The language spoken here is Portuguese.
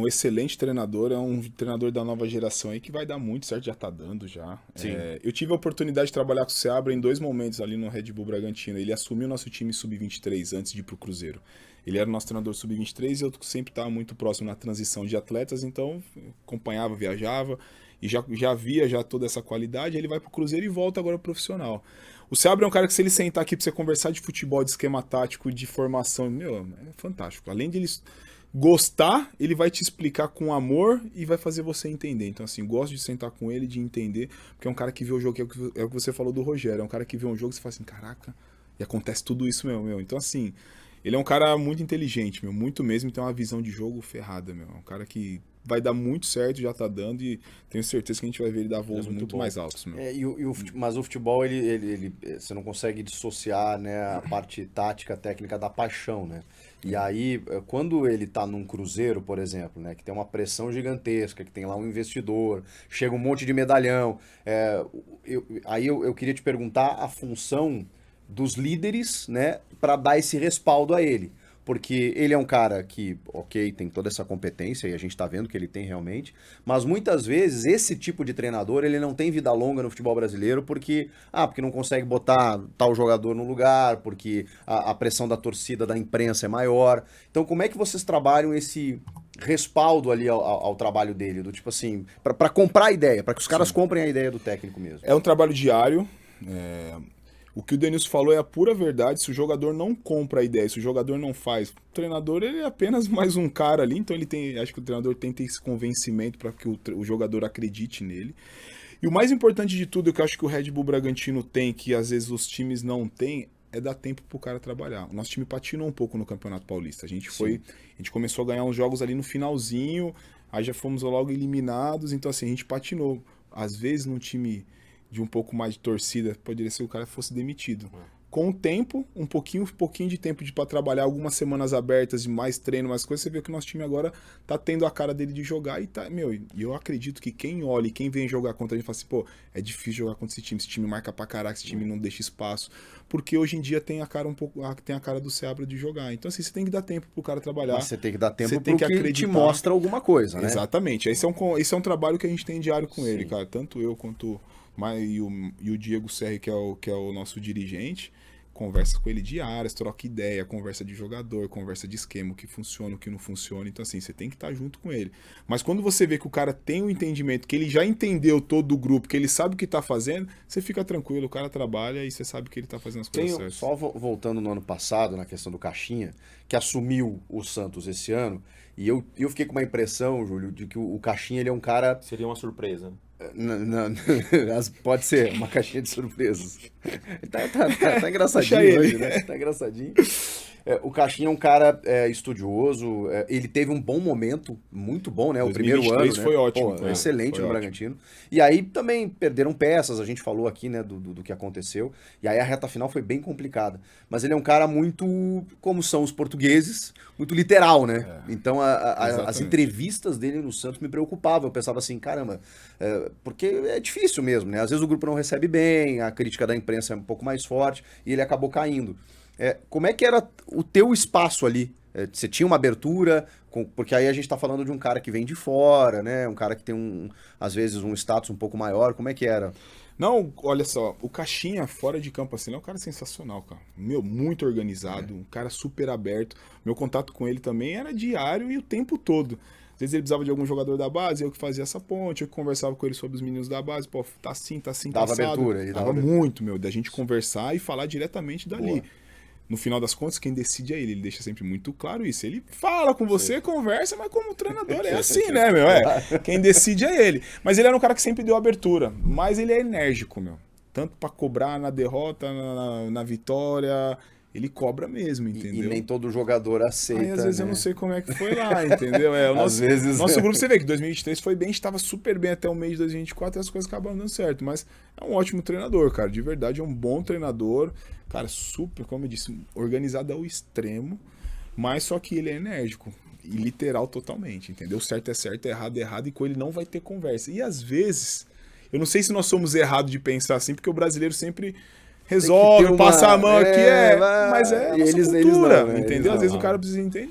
um excelente treinador, é um treinador da nova geração aí que vai dar muito certo, já tá dando já. Eu tive a oportunidade de trabalhar com o Seabra em 2 momentos ali no Red Bull Bragantino. Ele assumiu o nosso time sub-23 antes de ir pro Cruzeiro. Ele era o nosso treinador sub-23 e eu sempre estava muito próximo na transição de atletas, então acompanhava, viajava e já via já toda essa qualidade. Ele vai pro Cruzeiro e volta agora pro profissional. O Seabra é um cara que, se ele sentar aqui pra você conversar de futebol, de esquema tático, de formação, é fantástico. Além de ele gostar, ele vai te explicar com amor e vai fazer você entender. Então, assim, gosto de sentar com ele, de entender, porque é um cara que vê o jogo, é o que você falou do Rogério, é um cara que vê um jogo e você fala assim, caraca, e acontece tudo isso, meu. Então, assim, ele é um cara muito inteligente, muito mesmo, e tem uma visão de jogo ferrada, É um cara que vai dar muito certo, já tá dando, e tenho certeza que a gente vai ver ele dar voos muito mais altos, Mas o futebol, você não consegue dissociar, né, a parte tática, técnica da paixão, né? E aí, quando ele tá num Cruzeiro, por exemplo, né, que tem uma pressão gigantesca, que tem lá um investidor, chega um monte de medalhão, eu queria te perguntar a função dos líderes, né, para dar esse respaldo a ele. Porque ele é um cara que, ok, tem toda essa competência e a gente tá vendo que ele tem realmente, mas muitas vezes esse tipo de treinador, ele não tem vida longa no futebol brasileiro porque não consegue botar tal jogador no lugar, porque a pressão da torcida, da imprensa é maior. Então como é que vocês trabalham esse respaldo ali ao trabalho dele, do tipo assim, para comprar a ideia, para que os caras comprem a ideia do técnico mesmo? É um trabalho diário, O que o Denilson falou é a pura verdade. Se o jogador não compra a ideia, se o jogador não faz, o treinador ele é apenas mais um cara ali, então acho que o treinador tem que ter esse convencimento para que o jogador acredite nele. E o mais importante de tudo, que eu acho que o Red Bull Bragantino tem, que às vezes os times não têm, é dar tempo pro cara trabalhar. O nosso time patinou um pouco no Campeonato Paulista. A gente começou a ganhar uns jogos ali no finalzinho, aí já fomos logo eliminados, então assim, a gente patinou. Às vezes num time de um pouco mais de torcida, poderia ser que o cara fosse demitido. Com o tempo, um pouquinho de tempo para trabalhar, algumas semanas abertas de mais treino, mais coisas, você vê que o nosso time agora tá tendo a cara dele de jogar e e eu acredito que quem olha e quem vem jogar contra a gente fala assim, é difícil jogar contra esse time marca pra caraca, esse time não deixa espaço, porque hoje em dia tem a cara do Seabra de jogar. Então assim, você tem que dar tempo pro cara trabalhar. Mas você tem que dar tempo pro que te mostra alguma coisa, né? Exatamente. Esse é um trabalho que a gente tem diário com ele, cara, tanto eu quanto e o Diego Serri, que é o nosso dirigente, conversa com ele diárias, troca ideia, conversa de jogador, conversa de esquema, o que funciona, o que não funciona. Então, assim, você tem que estar junto com ele. Mas quando você vê que o cara tem o entendimento, que ele já entendeu todo o grupo, que ele sabe o que tá fazendo, você fica tranquilo, o cara trabalha e você sabe que ele tá fazendo as coisas certas. Só voltando no ano passado, na questão do Caixinha, que assumiu o Santos esse ano, e eu fiquei com uma impressão, Júlio, de que o Caixinha, ele é um cara... Seria uma surpresa. Pode ser, uma caixinha de surpresas. Tá engraçadinho hoje, né? Tá engraçadinho. O Caixinha é um cara estudioso, ele teve um bom momento, muito bom, né? O primeiro ano, né? Foi ótimo. Excelente no Bragantino. E aí também perderam peças, a gente falou aqui, né, do que aconteceu. E aí a reta final foi bem complicada. Mas ele é um cara muito, como são os portugueses, muito literal, né? Então as entrevistas dele no Santos me preocupavam. Eu pensava assim, caramba, porque é difícil mesmo, né? Às vezes o grupo não recebe bem, a crítica da imprensa é um pouco mais forte, e ele acabou caindo. Como é que era o teu espaço ali? Você tinha uma abertura? Porque aí a gente tá falando de um cara que vem de fora, né? Um cara que tem, às vezes, um status um pouco maior. Como é que era? Não, olha só, o Caixinha fora de campo assim, é um cara sensacional, cara. Muito organizado, um cara super aberto. Meu contato com ele também era diário e o tempo todo. Às vezes ele precisava de algum jogador da base, eu que fazia essa ponte, eu que conversava com ele sobre os meninos da base, tá assim, dava abertura. Ele dava muito, da gente conversar e falar diretamente dali. Boa. No final das contas, quem decide é ele. Ele deixa sempre muito claro isso. Ele fala com você, conversa, mas como treinador é assim, né, Quem decide é ele. Mas ele era um cara que sempre deu abertura. Mas ele é enérgico, Tanto pra cobrar na derrota, na vitória. Ele cobra mesmo, entendeu? E nem todo jogador aceita. Aí, às vezes, eu não sei como é que foi lá, entendeu? Nosso grupo, você vê que 2023 foi bem, a gente estava super bem até o mês de 2024 e as coisas acabaram dando certo. Mas é um ótimo treinador, cara. De verdade, é um bom treinador. Cara, super, como eu disse, organizado ao extremo. Mas só que ele é enérgico. E literal totalmente, entendeu? Certo, errado é errado. E com ele não vai ter conversa. E às vezes, eu não sei se nós somos errados de pensar assim, porque o brasileiro sempre resolve, passa a mão aqui, mas é a nossa cultura, entendeu? Às vezes o cara precisa entender.